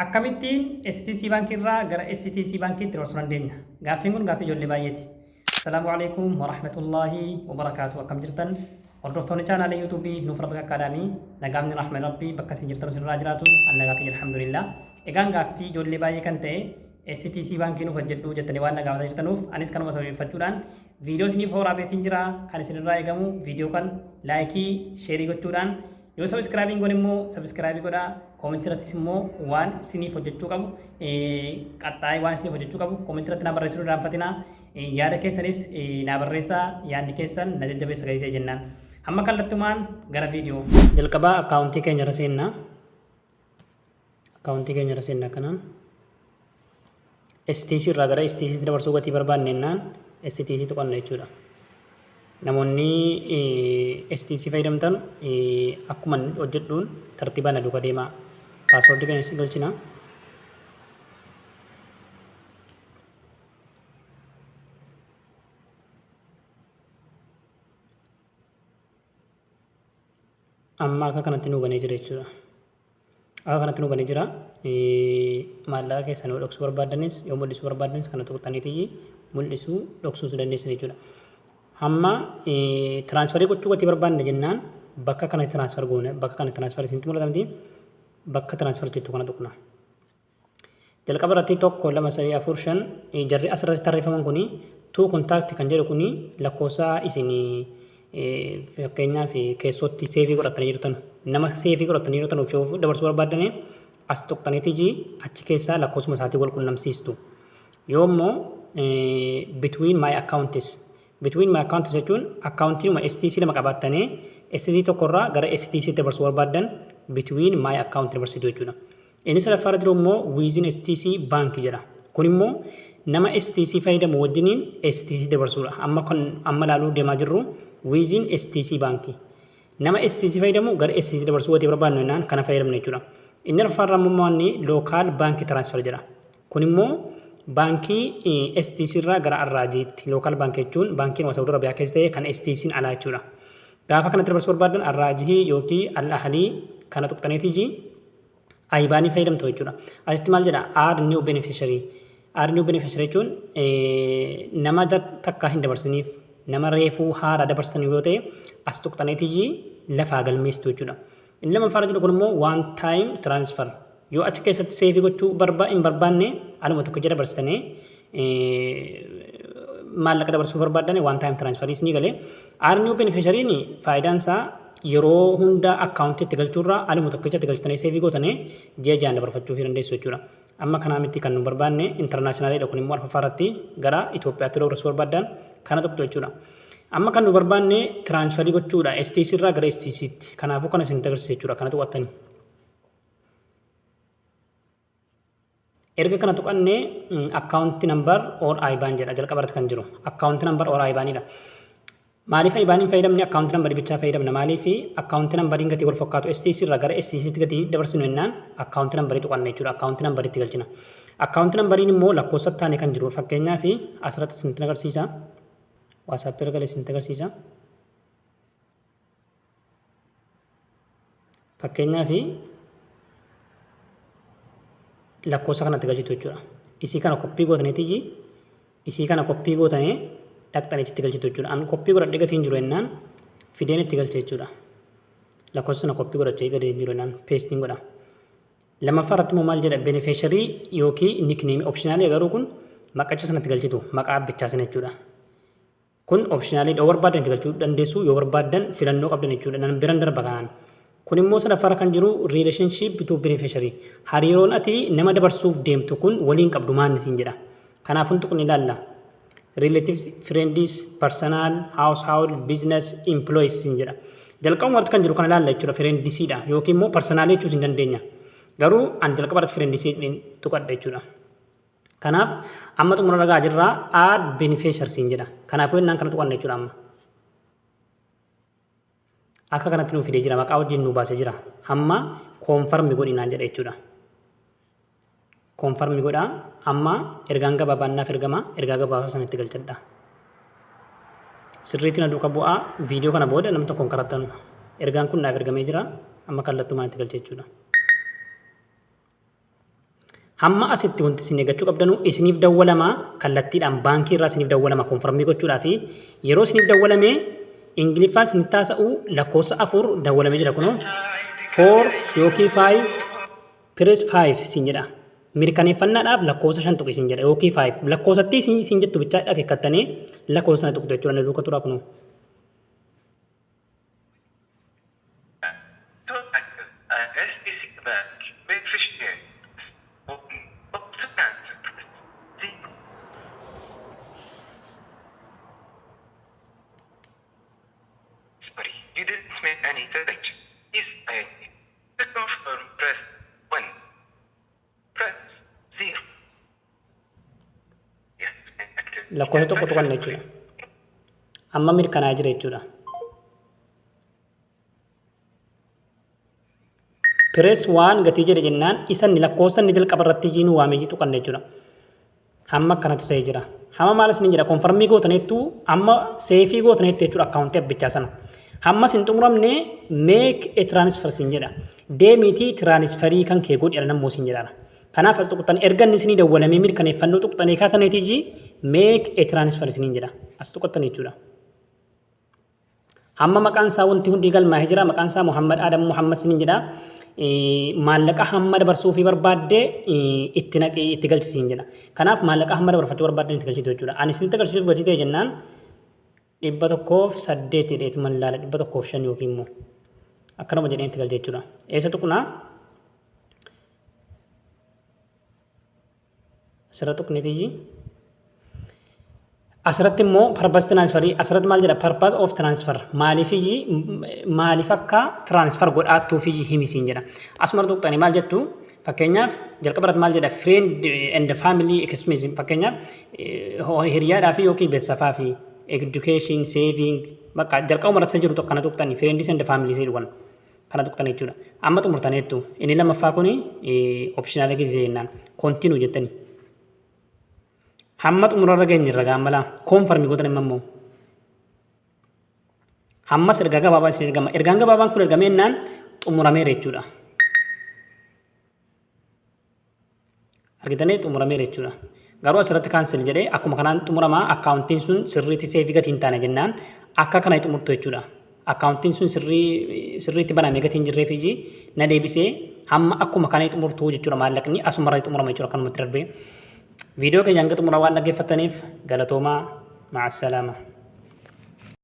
Akkamittiin STC Baankii irraa gara STC Baankiitti dabarsuu dandeenya? Gaaffiin kun gaaffii ijoollee baay'eeti. Assalaamu alaikum wa rahmatullahi wa barakaatu. Akkam jirtan? Hordoftoonni chaanaalii YouTuubii Nuuf Rabbi Akkaadaamii nagaamni rahmaan Rabbii bakka isin jirtan isinirraa jiraatu annagaa kiyya alhamdulillah. Egaan gaaffii ijoollee baay'ee kan ta'e STC Baankii nuuf hojjedhu jettanii waan nagaafataa jirtanuuf anis kanuma sababeeffachuudhaan viidiyoo isiniif waraabeetiin jira kan isinirraa eegamu viidiyoo kan laayikii sheerii gochuudhaan yoo subscribing godhan immoo subscribe godhaa comment irrattis immoo waan isiniif hojjechuu qabu qaxxaayii waan isiniif hojjechuu qabu comment irratti na barreessuu irraanfatinaa yaada keessanis na barreessaa yaadni keessan na jajjabeessa gadi ta'e jennaan amma kallattumaan gara viidiyoo jalqabaa akkaawuntii keenya irra seennaa kanaan STC irraa gara STC dabarsuu gatii barbaanne jennaan STC tuqanna jechuudha. Namoonni STC fayyadamtan akkuma hojjedhuun tartiibaan aduuka deemaa. Paaswoordii keenya isin galchina. Amma akka kanatti nu banee jira jechuudha. Akka kanatti nu banee jira. Maallaqa keessan yoo dhoksuu barbaadanis yoo mul'isuu barbaadanis kana tuqxaniitii mul'isuu dhoksuu dandeessan jechuudha. Amma transferii gochuu gatii barbaanne jennaan bakka kana transfer goone bakka kana transfer isintti mul'atamti bakka transfer jettu kana tuqna. Jalqaba irratti 1 2 3 4 5 jarri asirratti tarreeffaman kuni to contact kan jedhu kuni lakkoofsa isin fakkeenyaaf keessotti seefii godhatanii jirtan nama seefii godhatanii jirtan of dabarsuu barbaadane as tuqxaniitii achi keessaa lakkoofsuma isaatii wal qunnamsiistu. Yoo immoo between my accounts jechuun akkaawuntiinuma STC lama qabaattanii STC tokkorraa gara STC dabarsuu barbaadan between my account dabarsitu jechuudha. Inni sadaffaarra jiru immoo within STC Bank jedha. Kun immoo nama STC fayyadamu wajjiniin STC dabarsuudha. Amma laaluu deemaa jirru within STC Bank. Nama STC fayyadamu gara STC dabarsuu gatii barbaadnu jennaan kana fayyadamna jechuudha. Inni arfaarraa immoo local bank transfer jedha. Kun immoo baankii STC irraa gara Arraajiitti local bank jechuun baankiin Saudi Arabiyaa keessa ta'e kan STC'n alaa jechuudha. Gaafa kanatti dabarsuu barbaadan Arraajii yookiin Al-Ahlii kana tuqxaniitii aybaanii fayyadamtu jechuudha. Asitti maal jedha add new beneficiary jechuun nama takka hin dabarsiniif nama reefuu haara dabarsan yoo ta'e as tuqxaniitii lafaa galmeessitu jechuudha. Inni lammaffaa jiru kun immoo one time transfer yoo achi keessatti seefii gochuu hin barbaanne aluma tokko jala dabarsitanii maallaqa dabarsuu barbaadane one time transfer isni galee add new beneficiary ni faayidaan isaa yeroo hunda akkaawuntiitti galchuurraa aluma tokkichatti galchitanii seefii gootanii ji'a ji'aan dabarfachuu dandeessu jechuudha. Amma kanaa miti kan nu barbaanne intarnaashinaaliidha kun immoo alfaffaarratti gara Itoophiyaatti dabarsuu barbaadan kana tokko jechuudha. Amma kan nu barbaanne transferii gochuudha STC irraa gara STCtti. Kanaafuu kana isin agarsiisa jechuudha kana tuqattanii. Erga kana tuqannee account number or IBAN jedha jalqaba irratti kan jiru account number or IBAN dha. Maaliif IBAN fayyadamne account number bichaa fayyadamna maaliif account number gatii wal fakkaatu STC irraa gara STC tti gatii dabarsinu jennaan account number tuqanna jechuudha account number itti galchina. Account number immoo lakkoofsa taane kan jiru fakkeenyaaf asirratti isin agarsiisa. WhatsApp irra galee isin agarsiisa. Fakkeenyaaf lakkoofsa kanatti galchitu jechuudha. Isii kana koppii gootaniitii isii kana koppii gootanii dhaqxanii itti galchitu jechuudha. An koppii godhadhee gatiin jiru jennaan fideen itti galche jechuudha. Lakkoofsa sana koppii godhachee gadi jiru jennaan peestiin godha. Lammaffaa irratti immoo maal jedha beneficiary yookiin nickname optionaalii garuu kun maqacha sanatti galchitu maqaa abbichaa sana jechuudha. Kun optionaalii yoo barbaadan itti galchuu dandeessu yoo barbaadan filannoo qabdan jechuudha. Nan biran darba kanaan. Kun immoo sadaffaarra kan jiru relationship to beneficiary. Hariiroon ati nama dabarsuuf deemtu kun waliin qabdu maal siin jedha. Kanaafuu tuqni ilaalla. Relatives, friends, personal, household, business, employees siin jedha. Jalqabuma irratti kan jiru kana ilaalla jechuudha friendsiidha yookiin immoo personal jechuus hin dandeenya. Garuu an jalqaba irratti friendsiidhaan tuqadha jechuudha. Kanaaf amma xumura ragaa jirraa add beneficiary siin jedha. Kanaafuu innaan kana tuqanna jechuudha amma. Akka kanatti nuuf fidee jira maqaa wajjin nu baasee jira. Amma confirm godhinaan jedha jechuudha. Confirm godhaa amma ergaan gabaabaan naaf ergama ergaa gabaabaa sanatti galchadha. Sirriitti na duuka bu'aa viidiyoo kana booda namni tokkoon karattanu ergaan kun naaf ergamee jira amma kallattumaan itti galche jechuudha. hamma asitti wanti isin eeggachuu qabdanu isiniif dawwalama kallattiidhaan baankii irraa isiniif dawwalama konfirmii gochuudhaa fi yeroo isiniif dawwalame ingiliffaan isin taasa'u lakkoofsa 4 dawwalamee jira kunoo 4 yookiin 5 press 5 isin jedha mirkaneeffannaadhaaf lakkoofsa 5 tuqi isin jedha yookiin 5 lakkoofsatti isin jettu bichaa dhageeffattanii lakkoofsa sana tuqu jechuudha duuka turaa kunoo. You didn't make any search. Please to confirm, press 1. Press 0. Yes, active. lakkoofsa tokko tuqanna jechuudha. Amma mirkanaa'aa jira jechuudha. Press 1 gatii jedhe jennaan isanni lakkoofsa inni jalqaba irratti jiinu waamee jitu tuqanna jechuudha. Hamma akkanatti ta'ee jira. Hamma maal isin jedha konfirmii gootaneettu amma seefii gootaneetti jechuudha akkaawuntii abbichaa sana. Hamma sin xumuramne make a transfer sin jedha. Deemitii transferii kan kee godhira nammoo sin jedha. Kanaaf as tuqxan erga inni isinii dawwalamee mirkaneeffannoo tuqxanii kaataneetii make a transfer sin jedha. As tuqxan jechuudha. Hamma maqaan isaa wanti hundi galmaa'ee jira. Maqaan isaa Muhammad Adam Muhammad sin jedha. Maallaqa hamma dabarsuu fi barbaadde itti galchisiin jedha. Kanaaf maallaqa hamma dabarfachuu barbaadde itti galchitu jechuudha. Ani isinitti agarsiisuuf gatii ta'e jennaan 108 dheetu mallaala 105 yookiin immoo akkanuma jedhee itti galche jechuudha. Eessa tuqnaa? Asirra tuqneetii asirratti immoo purpose transferii asirratti maal jedha purpose of transfer maaliif akka transfer godhaattuufi himisiin jedha. Asuma tuqxanii maal jettu fakkeenyaaf jalqaba irratti maal jedha friend and family expense fakkeenyaaf hiriyaadhaa fi yookiin beeksisafaa fi education saving bakka jalqabuma irratti jiru tokko kana tuqxanii friends and family jedhuwan kana tuqxanii jechuudha. Amma xumurtaneettu inni lammaffaa kuni optional gidi jennaan continue jettanii. Hamma xumurarra geenye irra gaammalaa konfirmii gootan immoo hammas ergaa gabaabaa isin ergama ergaan gabaabaan kun ergamee jennaan xumurameera jechuudha. Argitanii xumurameera jechuudha. Garuu asirratti kaansel jedhee akkuma kanaan xumuramaa akkaawuntiin sun sirriitti seefii gatii hin taane jennaan akka kana xumurtu jechuudha. Akkaawuntiin sun sirriitti banamee gatii hin jirree fi na deebisee hamma akkuma kana xumurtu jechuudha maallaqni asumarraa xumurama jechuudha kanumatti darbee. Video keenya hanga xumuraa waan dhaggeeffattaniif galatoomaa ma'a salaama.